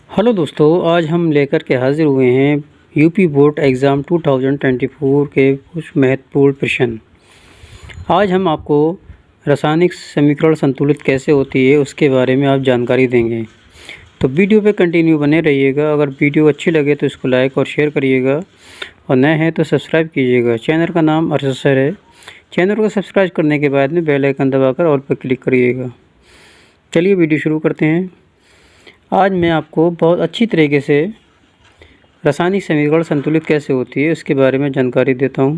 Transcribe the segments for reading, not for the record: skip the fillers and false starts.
Hello दोस्तों, आज हम लेकर के हाजिर हुए हैं यूपी बोर्ड एग्ज़ाम 2024 के कुछ महत्वपूर्ण प्रश्न। आज हम आपको रासायनिक समीकरण संतुलित कैसे होती है उसके बारे में आप जानकारी देंगे, तो वीडियो पे कंटिन्यू बने रहिएगा। अगर वीडियो अच्छी लगे तो इसको लाइक और शेयर करिएगा और नए हैं तो सब्सक्राइब कीजिएगा। चैनल का नाम अरशद सर है। चैनल को सब्सक्राइब करने के बाद में बेल आइकन दबाकर ऑल पर क्लिक करिएगा। चलिए वीडियो शुरू करते हैं। आज मैं आपको बहुत अच्छी तरीके से रासायनिक समीकरण संतुलित कैसे होती है उसके बारे में जानकारी देता हूं,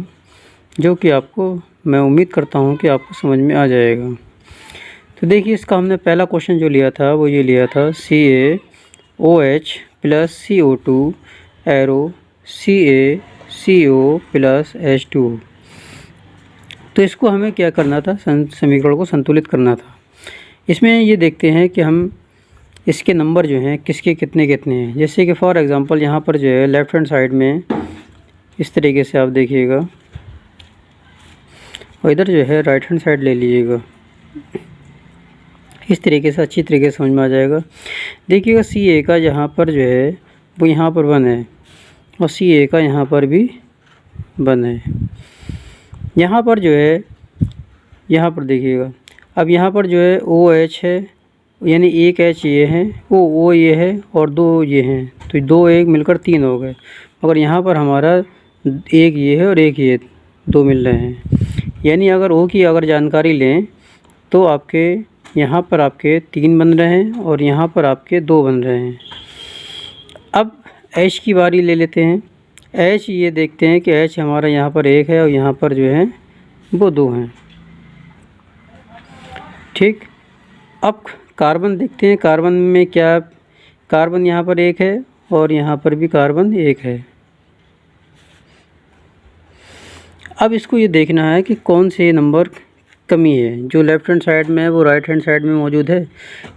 जो कि आपको मैं उम्मीद करता हूं कि आपको समझ में आ जाएगा। तो देखिए, इसका हमने पहला क्वेश्चन जो लिया था वो ये लिया था CaOH plus CO2 arrow CaCO plus H2। तो इसको हमें क्या करना था, समीकरण को संतुलित करना था। इसमें ये देखते हैं कि हम इसके नंबर जो हैं किसके कितने कितने हैं। जैसे कि फॉर एग्ज़ाम्पल यहाँ पर जो है लेफ़्ट हैंड साइड में इस तरीके से आप देखिएगा और इधर जो है राइट हैंड साइड ले लीजिएगा। इस तरीके से अच्छी तरीके से समझ में आ जाएगा। देखिएगा Ca का यहाँ पर जो है वो यहाँ पर 1 है और Ca का यहाँ पर भी 1 है। यहाँ पर जो है यहाँ पर देखिएगा, अब यहाँ पर जो है OH है, यानी एक H ये है, O ये है और 2 ये हैं, तो 2 1 मिलकर 3 हो गए। मगर यहाँ पर हमारा एक ये है और एक ये 2 मिल रहे हैं। यानी अगर O की अगर जानकारी लें तो आपके यहाँ पर आपके 3 बन रहे हैं और यहाँ पर आपके 2 बन रहे हैं। अब H की बारी ले लेते हैं। H ये देखते हैं कि H हमारा यहाँ पर 1 है और यहाँ पर जो है वो 2 हैं। ठीक, अब कार्बन देखते हैं। कार्बन में क्या, कार्बन यहाँ पर 1 है और यहाँ पर भी कार्बन 1 है। अब इसको ये देखना है कि कौन से नंबर कमी है, जो लेफ़्ट हैंड साइड में है वो राइट हैंड साइड में मौजूद है।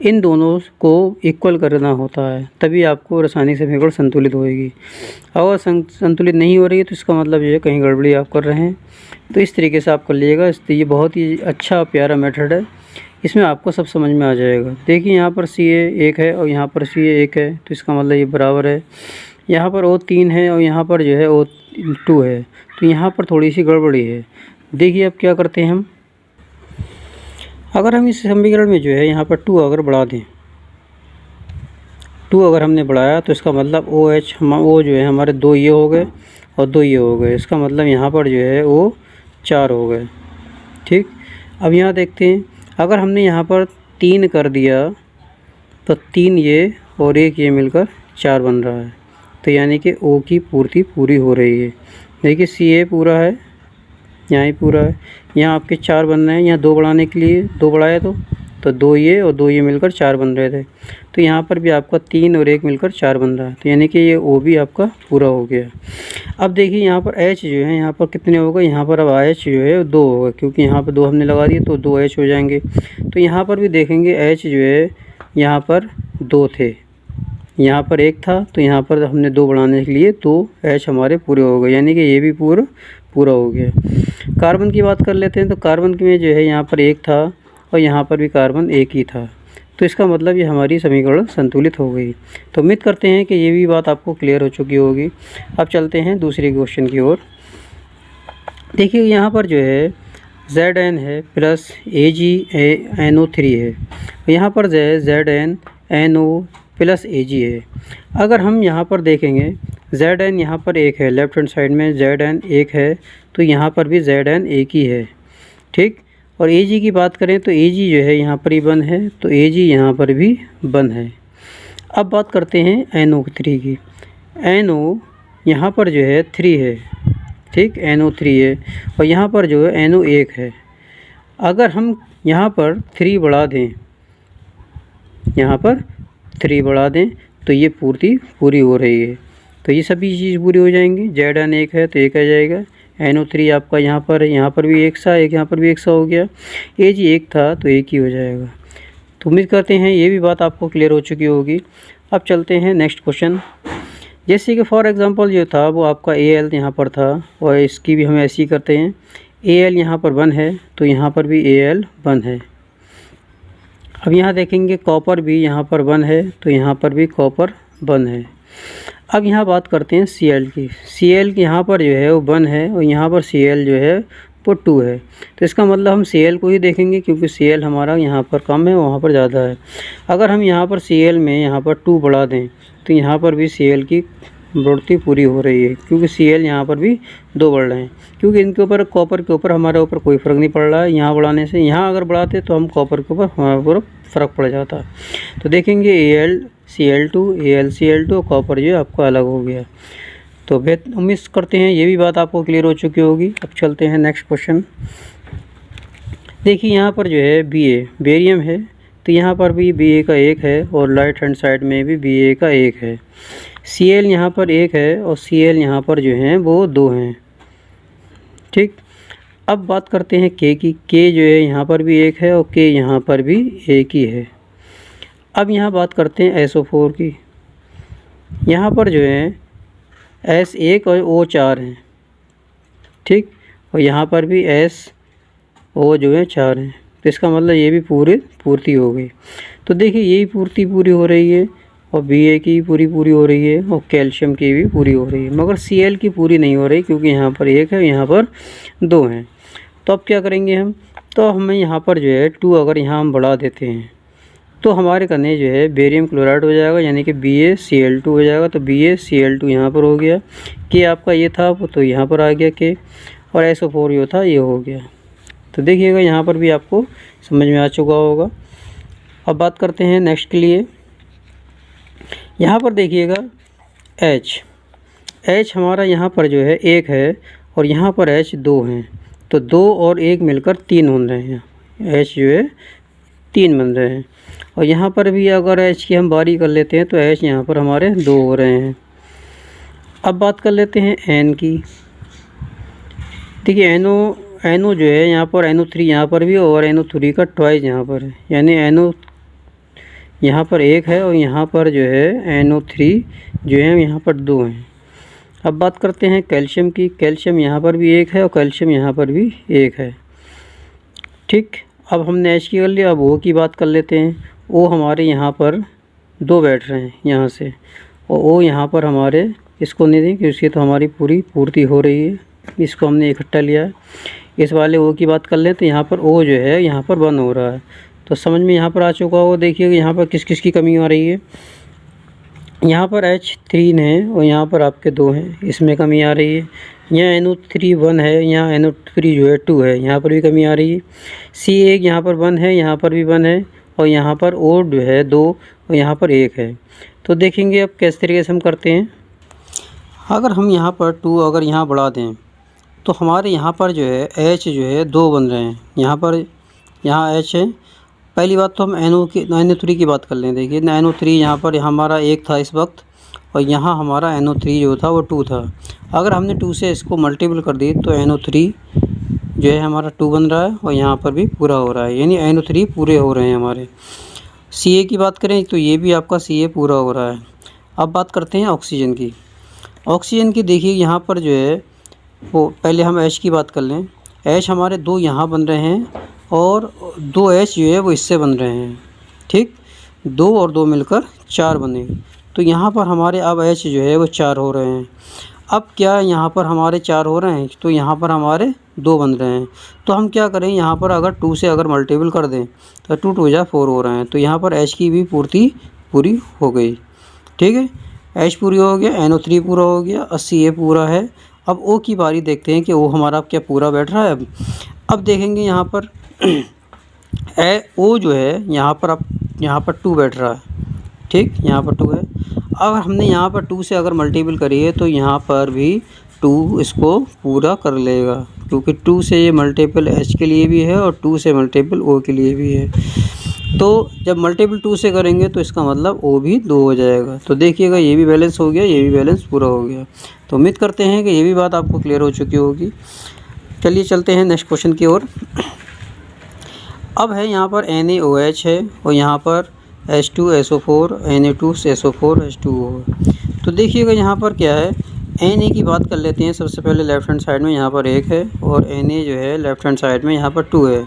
इन दोनों को इक्वल करना होता है, तभी आपको रासायनिक समीकरण संतुलित होएगी। अगर संतुलित नहीं हो रही है तो इसका मतलब ये है कहीं गड़बड़ी आप कर रहे हैं। तो इस तरीके से आप कर लीजिएगा। ये बहुत ही अच्छा प्यारा मेथड है, इसमें आपको सब समझ में आ जाएगा। देखिए यहाँ पर Ca 1 है और यहाँ पर Ca 1 है, तो इसका मतलब ये बराबर है। यहाँ पर O 3 है और यहाँ पर जो है O 2 है, तो यहाँ पर थोड़ी सी गड़बड़ी है। देखिए अब क्या करते हैं हम, अगर हम इस समीकरण में जो है यहाँ पर 2 अगर बढ़ा दें, 2 अगर हमने बढ़ाया तो इसका मतलब OH O जो है हमारे 2 ये हो गए और 2 ये हो गए। इसका मतलब यहाँ पर जो है O 4 हो गए। ठीक, अब यहाँ देखते हैं, अगर हमने यहाँ पर 3 कर दिया तो 3 ये और 1 ये मिलकर 4 बन रहा है। तो यानी कि O की पूर्ति पूरी हो रही है। देखिए Ca पूरा है, यहाँ ही पूरा है, यहाँ आपके 4 बन रहे हैं। यहाँ 2 बढ़ाने के लिए 2 बढ़ाए तो 2 ये और 2 ये मिलकर 4 बन रहे थे। तो यहाँ पर भी आपका 3 और 1 मिलकर 4 बन रहा है। तो यानी कि ये O भी आपका पूरा हो गया। अब देखिए यहाँ पर H जो है यहाँ पर कितने हो गए, यहाँ पर अब H जो है 2 होगा, क्योंकि यहाँ पर 2 हमने लगा दिए तो 2 H हो जाएंगे। तो यहाँ पर भी देखेंगे H जो है यहाँ पर 2 थे, यहाँ पर 1 था, तो यहाँ पर हमने 2 बढ़ाने के लिए 2 H हमारे पूरे हो गए, यानी कि ये भी पूरा हो गया। कार्बन की बात कर लेते हैं। तो कार्बन में जो है यहाँ पर 1 था और यहाँ पर भी कार्बन 1 ही था, तो इसका मतलब ये हमारी समीकरण संतुलित हो गई। तो उम्मीद करते हैं कि ये भी बात आपको क्लियर हो चुकी होगी। अब चलते हैं दूसरे क्वेश्चन की ओर। देखिए यहाँ पर जो है Zn है प्लस AgNO3 है, यहाँ पर जो है ZnNO प्लस Ag है। अगर हम यहाँ पर देखेंगे Zn यहाँ पर 1 है, लेफ़्ट हैंड साइड में Zn 1 है, तो यहाँ पर भी Zn 1 ही है। ठीक, और Ag की बात करें तो Ag जो है यहाँ पर ही 1 है, तो Ag यहाँ पर भी 1 है। अब बात करते हैं NO3 की। NO यहाँ पर जो है 3 है, ठीक, NO 3 है और यहाँ पर जो है NO 1 है। अगर हम यहाँ पर 3 बढ़ा दें, यहाँ पर 3 बढ़ा दें तो ये पूर्ति पूरी हो रही है। तो ये सभी चीज़ पूरी हो जाएंगी। Zn 1 है तो 1 आ जाएगा, NO 3 आपका यहाँ पर भी 1 सा, एक यहाँ पर भी 1 सा हो गया। Ag 1 था तो 1 ही हो जाएगा। तो उम्मीद करते हैं ये भी बात आपको क्लियर हो चुकी होगी। अब चलते हैं नेक्स्ट क्वेश्चन। जैसे कि फॉर एग्ज़ाम्पल जो था वो आपका Al यहाँ पर था और इसकी भी हम ऐसे ही करते हैं। Al यहाँ पर 1 है तो यहाँ पर भी Al 1 है। अब यहाँ देखेंगे कॉपर भी यहाँ पर 1 है तो यहाँ पर भी कॉपर वन है। अब यहाँ बात करते हैं Cl की। Cl की यहाँ पर जो है वो 1 है और यहाँ पर Cl जो है वो 2 है। तो इसका मतलब हम Cl को ही देखेंगे क्योंकि Cl हमारा यहाँ पर कम है, वहाँ पर ज़्यादा है। अगर हम यहाँ पर Cl में यहाँ पर 2 बढ़ा दें तो यहाँ पर भी Cl की बढ़ोतरी पूरी हो रही है क्योंकि Cl यहाँ पर भी 2 बढ़ रहे हैं, क्योंकि इनके ऊपर कॉपर के ऊपर हमारे ऊपर कोई फ़र्क नहीं पड़ रहा है यहाँ बढ़ाने से। यहाँ अगर बढ़ाते तो हम कॉपर के ऊपर हमारे ऊपर फ़र्क पड़ जाता। तो देखेंगे AlCl2 AlCl2 और कॉपर जो आपका अलग हो गया। तो उम्मीद करते हैं ये भी बात आपको क्लियर हो चुकी होगी। अब चलते हैं नेक्स्ट क्वेश्चन। देखिए यहाँ पर जो है Ba बेरियम है, तो यहाँ पर भी Ba का 1 है और राइट हैंड साइड में भी Ba का 1 है। Cl यहाँ पर 1 है और Cl यहाँ पर जो हैं वो 2 हैं। ठीक, अब बात करते हैं K की। K जो है यहाँ पर भी 1 है और K यहाँ पर भी 1 ही है। अब यहाँ बात करते हैं SO4 की। यहाँ पर जो है S1 और O4 हैं। ठीक, और यहाँ पर भी SO जो है 4 हैं। तो इसका मतलब ये भी पूर्ति हो गई। तो देखिए यही पूर्ति पूरी हो रही है और Ba की पूरी हो रही है और कैल्शियम की भी पूरी हो रही है, मगर Cl की पूरी नहीं हो रही क्योंकि यहाँ पर 1 है, यहाँ पर 2 हैं। तो अब क्या करेंगे हम, तो हमें यहाँ पर जो है 2 अगर यहाँ हम बढ़ा देते हैं तो हमारे कने जो है बेरियम क्लोराइड हो जाएगा, यानी कि BaCl2 हो जाएगा। तो BaCl2 यहाँ पर हो गया। K आपका ये था तो यहाँ पर आ गया K, और SO4 जो था ये हो गया। तो देखिएगा यहाँ पर भी आपको समझ में आ चुका होगा। अब बात करते हैं नेक्स्ट के लिए। यहाँ पर देखिएगा H हमारा यहाँ पर जो है 1 है और यहाँ पर H 2 हैं। तो 2 और 1 मिलकर 3 बन रहे हैं। H जो है 3 बन रहे हैं। और यहाँ पर भी अगर H की हम बारी कर लेते हैं तो H यहाँ पर हमारे 2 हो रहे हैं। अब बात कर लेते हैं N की। देखिए NO जो है यहाँ पर NO3 यहाँ पर भी और NO3 का ट्वाइस यहाँ पर है, यानी NO यहाँ पर 1 है और यहाँ पर जो है NO3 जो है यहाँ पर 2 हैं। अब बात करते हैं कैल्शियम की। कैल्शियम यहाँ पर भी 1 है और कैल्शियम यहाँ पर भी 1 है। ठीक, अब हमने H की कर लिया। अब O की बात कर लेते हैं। O हमारे यहाँ पर 2 बैठ रहे हैं यहाँ से, और O यहाँ पर हमारे इसको नहीं दें क्योंकि तो हमारी पूरी पूर्ति हो रही है, इसको हमने इकट्ठा लिया है। इस वाले O की बात कर लें तो यहाँ पर O जो है यहाँ पर 1 हो रहा है। तो समझ में यहाँ पर आ चुका हो। देखिए यहाँ पर किस किस की कमी आ रही है। यहाँ पर H3 है और यहाँ पर आपके 2 हैं, इसमें कमी आ रही है। यहाँ NO3 1 है, यहाँ NO3 जो है 2 है, यहाँ पर भी कमी आ रही है। C1 यहाँ पर 1 है, यहाँ पर भी 1 है, और यहाँ पर O जो है 2 और यहाँ पर 1 है। तो देखेंगे अब किस तरीके से हम करते हैं। अगर हम यहाँ पर 2 अगर यहाँ बढ़ा दें तो हमारे यहाँ पर जो है H जो है 2 बन रहे हैं। यहाँ H है। पहली बात तो हम NO3 की बात कर लें। देखिए NO3 यहाँ पर हमारा 1 था इस वक्त, और यहाँ हमारा NO3 जो था वो 2 था। अगर हमने 2 से इसको मल्टीपल कर दी तो NO3 जो है हमारा 2 बन रहा है और यहाँ पर भी पूरा हो रहा है, यानी NO3 पूरे हो रहे हैं हमारे। Ca की बात करें तो ये भी आपका Ca पूरा हो रहा है। अब बात करते हैं ऑक्सीजन की। ऑक्सीजन की देखिए यहाँ पर जो है वो पहले हम H की बात कर लें। H हमारे 2 यहाँ बन रहे हैं और 2 H जो है वो इससे बन रहे हैं। ठीक, 2 और 2 मिलकर 4 बने। तो यहाँ पर हमारे अब H जो है वो 4 हो रहे हैं। अब क्या यहाँ पर हमारे 4 हो रहे हैं तो यहाँ पर हमारे 2 बन रहे हैं। तो हम क्या करें, यहाँ पर अगर 2 से अगर मल्टीपल कर दें तो 2 2 जा 4 हो रहे हैं। तो यहाँ पर H की भी पूरी हो गई। ठीक है, H पूरी हो गया, NO3 पूरा हो गया, Ca पूरा है। अब O की बारी देखते हैं कि O हमारा क्या पूरा बैठ रहा है। अब देखेंगे यहाँ पर O जो है यहाँ पर 2 बैठ रहा है। ठीक, यहाँ पर 2 है। अगर हमने यहाँ पर 2 से अगर मल्टीपल करी है तो यहाँ पर भी 2 इसको पूरा कर लेगा, क्योंकि 2 से ये मल्टीपल H के लिए भी है और 2 से मल्टीपल O के लिए भी है। तो जब मल्टीपल 2 से करेंगे तो इसका मतलब O भी 2 हो जाएगा। तो देखिएगा ये भी बैलेंस हो गया, ये भी बैलेंस पूरा हो गया। तो उम्मीद करते हैं कि ये भी बात आपको क्लियर हो चुकी होगी। चलिए चलते हैं नेक्स्ट क्वेश्चन की ओर। अब है यहाँ पर NaOH है और यहाँ पर H2SO4 Na2SO4 H2O। तो देखिएगा यहाँ पर क्या है, Na की बात कर लेते हैं। सबसे पहले लेफ़्ट हैंड साइड में यहाँ पर 1 है और Na जो है लेफ़्ट हैंड साइड में यहाँ पर 2 है।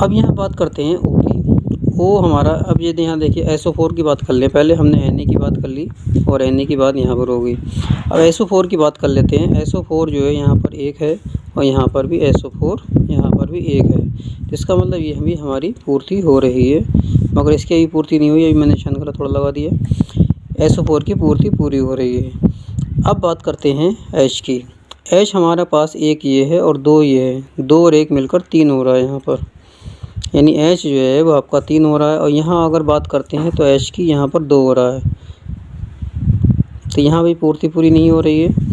अब यहाँ बात करते हैं O की। O हमारा, अब ये यहाँ देखिए SO4 की बात कर लें, पहले हमने Na की बात कर ली और Na की बात यहाँ पर हो गई। अब SO4 की बात कर लेते हैं। SO4 जो है यहाँ पर 1 है और यहाँ पर भी SO4 यहाँ पर भी 1 है। इसका मतलब ये भी हमारी पूर्ति हो रही है, मगर इसकी अभी पूर्ति नहीं हुई, अभी मैंने निशान गलत थोड़ा लगा दिया। SO4 की पूर्ति पूरी हो रही है। अब बात करते हैं H की। H हमारे पास एक ये है और 2 ये है, 2 और 1 मिलकर 3 हो रहा है यहाँ पर, यानी H जो है वो आपका 3 हो रहा है। और यहाँ अगर बात करते हैं तो H की यहाँ पर 2 हो रहा है, तो यहाँ भी पूर्ति पूरी नहीं हो रही है।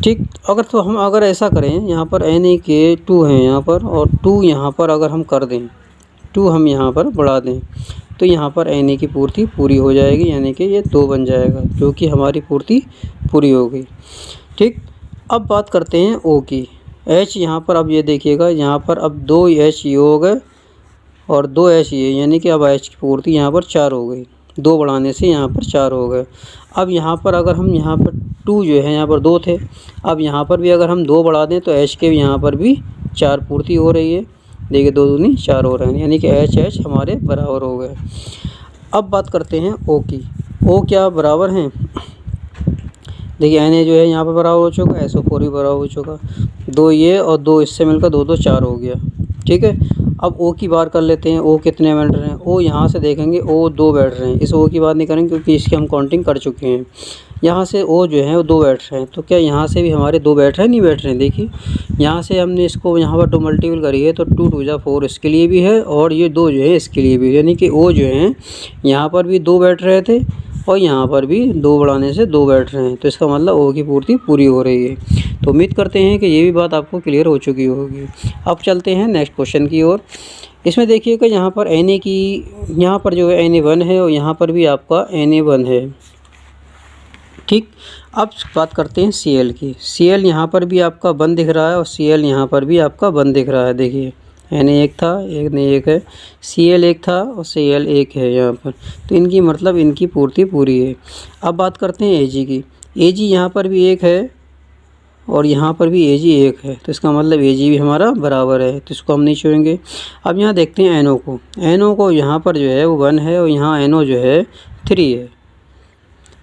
ठीक, अगर ऐसा करें, यहाँ पर Na के 2 हैं यहाँ पर, और 2 यहाँ पर अगर हम कर दें, 2 हम यहाँ पर बढ़ा दें, तो यहाँ पर Na की पूर्ति पूरी हो जाएगी, यानी कि ये 2 बन जाएगा, जो कि हमारी पूर्ति पूरी हो गई। ठीक, अब बात करते हैं O की। H यहाँ पर अब ये देखिएगा, यहाँ पर अब 2 H ये हो गए और 2 H ये, यानी कि अब H की पूर्ति यहाँ पर 4 हो गई, 2 बढ़ाने से यहाँ पर 4 हो गए। अब यहाँ पर अगर हम यहाँ पर 2 जो है, यहाँ पर 2 थे, अब यहाँ पर भी अगर हम 2 बढ़ा दें तो H के यहाँ पर भी 4 पूर्ति हो रही है। देखिए 2 दूनी 4 हो रहे हैं, यानी कि H हमारे बराबर हो गए। अब बात करते हैं O की। O क्या बराबर हैं, देखिए Na जो है यहाँ पर बराबर हो चुका, SO4 भी बराबर हो चुका, 2 ये और 2 इससे मिलकर 2 2 4 हो गया। ठीक है, अब O की बात कर लेते हैं। O कितने बैठ रहे हैं, O यहाँ से देखेंगे O 2 बैठ रहे हैं, इस O की बात नहीं करेंगे क्योंकि इसकी हम काउंटिंग कर चुके हैं। यहाँ से O जो है वो 2 बैठ रहे हैं, तो क्या यहाँ से भी हमारे 2 बैठ रहे हैं, नहीं बैठ रहे हैं। देखिए यहाँ से हमने इसको यहाँ पर 2 मल्टीपल करी है, तो 2 2 जा 4 इसके लिए भी है और ये 2 जो है इसके लिए भी, यानी कि O जो है यहाँ पर भी 2 बैठ रहे थे और यहाँ पर भी 2 बढ़ाने से 2 बैठ रहे हैं, तो इसका मतलब O की पूर्ति पूरी हो रही है। तो उम्मीद करते हैं कि ये भी बात आपको क्लियर हो चुकी होगी। अब चलते हैं नेक्स्ट क्वेश्चन की ओर। इसमें देखिएगा यहाँ पर Na की, यहाँ पर जो है Na1 है और यहाँ पर भी आपका Na1 है। ठीक, अब बात करते हैं Cl की। Cl यहाँ पर भी आपका 1 दिख रहा है और Cl यहाँ पर भी आपका 1 दिख रहा है। देखिए Na 1 था, Na 1 है, Cl 1 था और Cl 1 है यहाँ पर, तो इनकी मतलब इनकी पूर्ति पूरी है। अब बात करते हैं Ag की। Ag यहाँ पर भी 1 है और यहाँ पर भी Ag 1 है, तो इसका मतलब Ag भी हमारा बराबर है, तो इसको हम नहीं छोड़ेंगे। अब यहाँ देखते हैं NO को। NO को यहाँ पर जो है वो 1 है और यहाँ NO जो है 3 है,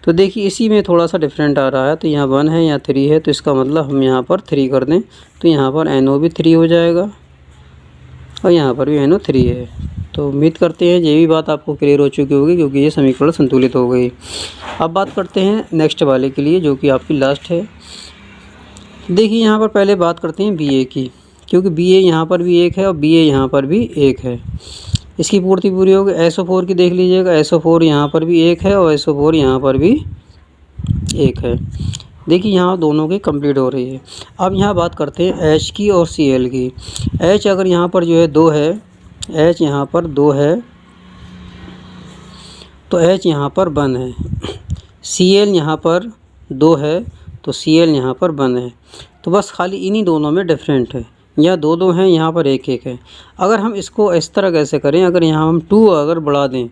तो देखिए इसी में थोड़ा सा डिफरेंट आ रहा है, तो यहाँ 1 है यहाँ 3 है, तो इसका मतलब हम यहाँ पर 3 कर दें तो यहाँ पर NO भी 3 हो जाएगा और यहाँ पर भी NO 3 है। तो उम्मीद करते हैं ये भी बात आपको क्लियर हो चुकी होगी, क्योंकि ये समीकरण संतुलित हो गई। अब बात करते हैं नेक्स्ट वाले के लिए, जो कि आपकी लास्ट है। देखिए यहाँ पर पहले बात करते हैं BA की, क्योंकि BA यहाँ पर भी 1 है और BA यहाँ पर भी 1 है, इसकी पूर्ति पूरी होगी। SO4 की देख लीजिएगा, SO4 यहाँ पर भी 1 है और SO4 यहाँ पर भी 1 है। देखिए यहाँ दोनों की कंप्लीट हो रही है। अब यहाँ बात करते हैं H की और Cl की। H अगर यहाँ पर जो है 2 है, H यहाँ पर 2 है तो H यहाँ पर 1 है। Cl यहाँ पर 2 है तो Cl यहाँ पर 1 है, तो बस खाली इन्हीं दोनों में डिफरेंट है, यहाँ 2 2 हैं, यहाँ पर 1 1 है। अगर हम इसको इस तरह कैसे करें, अगर यहाँ हम 2 अगर बढ़ा दें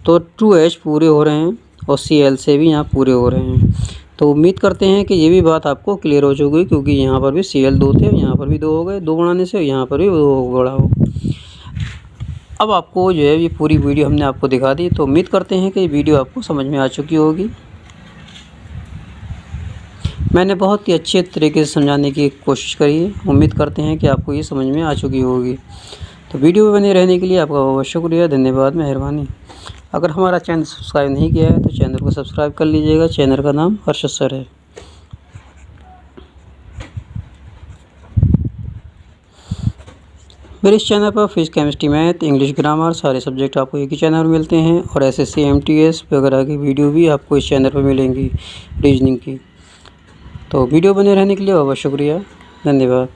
तो 2H पूरे हो रहे हैं और Cl से भी यहाँ पूरे हो रहे हैं। तो उम्मीद करते हैं कि ये भी बात आपको क्लियर हो चुकी है, क्योंकि यहाँ पर भी Cl 2 थे और यहाँ पर भी 2 हो गए, 2 बढ़ाने से, यहाँ पर भी 2 बढ़ा हो। अब आपको जो है ये पूरी वीडियो हमने आपको दिखा दी, तो उम्मीद करते हैं कि ये वीडियो आपको समझ में आ चुकी होगी। मैंने बहुत ही अच्छे तरीके से समझाने की कोशिश करी है, उम्मीद करते हैं कि आपको ये समझ में आ चुकी होगी। तो वीडियो में बने रहने के लिए आपका बहुत शुक्रिया, धन्यवाद, मेहरबानी। अगर हमारा चैनल सब्सक्राइब नहीं किया है तो चैनल को सब्सक्राइब कर लीजिएगा। चैनल का नाम हर्षद सर है। मेरे इस चैनल पर physics, chemistry, math, English, grammar सारे सब्जेक्ट आपको एक ही चैनल पर मिलते हैं और SSC MTS वगैरह की वीडियो भी आपको इस चैनल पर मिलेंगी, रीजनिंग की। तो वीडियो बने रहने के लिए बहुत शुक्रिया, धन्यवाद।